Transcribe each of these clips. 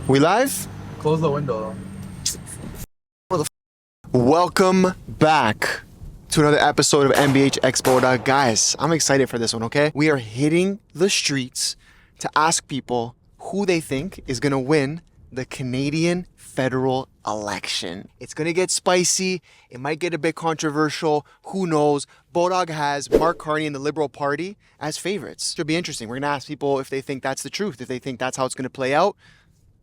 We live? Close the window. Welcome back to another episode of MBH x Bodog. Guys, I'm excited for this one, okay? We are hitting the streets to ask people who they think is gonna win the Canadian federal election. It's gonna get spicy. It might get a bit controversial. Who knows? Bodog has Mark Carney and the Liberal Party as favorites. Should be interesting. We're gonna ask people if they think that's the truth, if they think that's how it's gonna play out.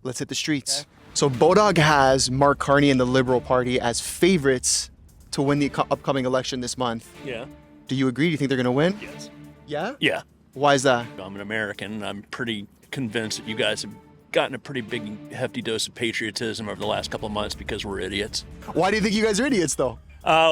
Let's hit the streets. Okay. So Bodog has Mark Carney and the Liberal Party as favorites to win the upcoming election this month. Yeah. Do you agree? Do you think they're gonna win? Yes. Yeah? Yeah. Why is that? I'm an American, and I'm pretty convinced that you guys have gotten a pretty big, hefty dose of patriotism over the last couple of months because we're idiots. Why do you think you guys are idiots, though?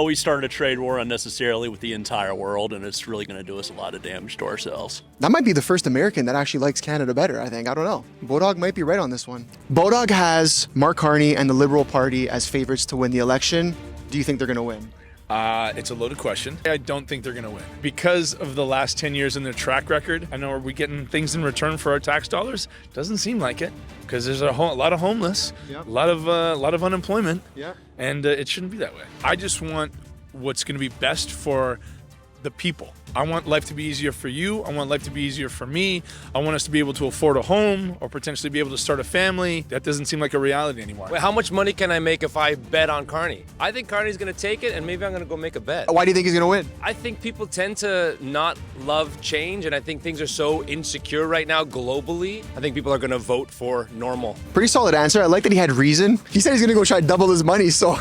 We started a trade war unnecessarily with the entire world, and it's really going to do us a lot of damage to ourselves. That might be the first American that actually likes Canada better, I think. I don't know. Bodog might be right on this one. Bodog has Mark Carney and the Liberal Party as favorites to win the election. Do you think they're going to win? It's a loaded question. I don't think they're going to win. Because of the last 10 years in their track record, I know, are we getting things in return for our tax dollars? Doesn't seem like it, because there's a lot of homeless, Yep. a lot of unemployment, Yeah. and it shouldn't be that way. I just want what's going to be best for the people. I want life to be easier for you. I want life to be easier for me. I want us to be able to afford a home or potentially be able to start a family. That doesn't seem like a reality anymore. Wait, how much money can I make if I bet on Carney? I think Carney's gonna take it, and maybe I'm gonna go make a bet. Why do you think he's going to win? I think people tend to not love change, and I think things are so insecure right now globally. I think people are gonna vote for normal. Pretty solid answer. I like that he had reason. He said he's going to go try to double his money, so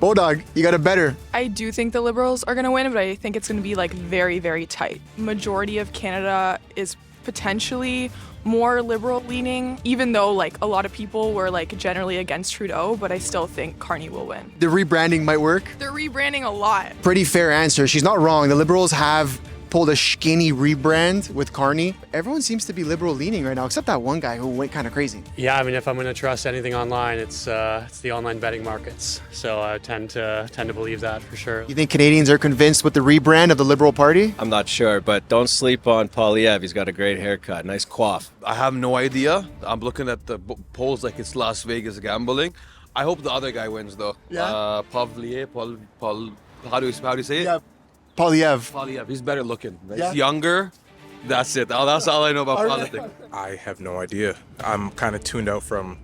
Bodog, you got it better. I do think the Liberals are going to win, but I think it's going to be like very, very tight. Majority of Canada is potentially more liberal leaning, even though like a lot of people were like generally against Trudeau, but I still think Carney will win. The rebranding might work. They're rebranding a lot. Pretty fair answer. She's not wrong. The Liberals have pulled a skinny rebrand with Carney. Everyone seems to be liberal leaning right now, except that one guy who went kind of crazy. Yeah, I mean, if I'm going to trust anything online, it's the online betting markets. So I tend to believe that for sure. You think Canadians are convinced with the rebrand of the Liberal Party? I'm not sure, but don't sleep on Poilievre. He's got a great haircut, nice coif. I have no idea. I'm looking at the polls like it's Las Vegas gambling. I hope the other guy wins though. Yeah. Poilievre, how do you say it? Yeah. Poilievre. Poilievre. He's better looking. Yeah. He's younger. That's it. That's all I know about politics. I have no idea. I'm kind of tuned out from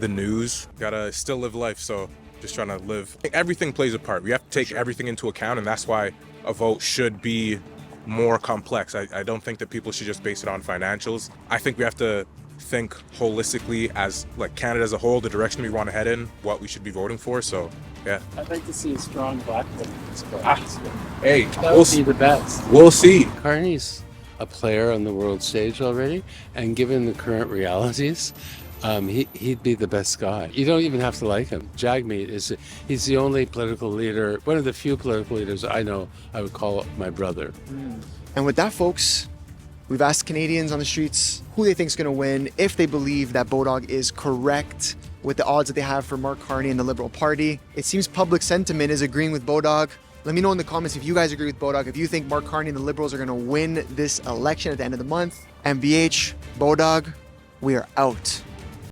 the news. Gotta still live life, so just trying to live. Everything plays a part. We have to take everything into account, and that's why a vote should be more complex. I don't think that people should just base it on financials. I think we have to think holistically as like Canada as a whole, the direction we want to head in, what we should be voting for. So yeah. I'd like to see a strong black vote. Hey, That would be the best. we'll see. Carney's a player on the world stage already, and given the current realities, he'd be the best guy. You don't even have to like him. Jagmeet he's the only political leader, one of the few political leaders I know I would call my brother. And with that, folks, we've asked Canadians on the streets who they think is going to win, if they believe that Bodog is correct with the odds that they have for Mark Carney and the Liberal Party. It seems public sentiment is agreeing with Bodog. Let me know in the comments if you guys agree with Bodog, if you think Mark Carney and the Liberals are going to win this election at the end of the month. MBH, Bodog, we are out.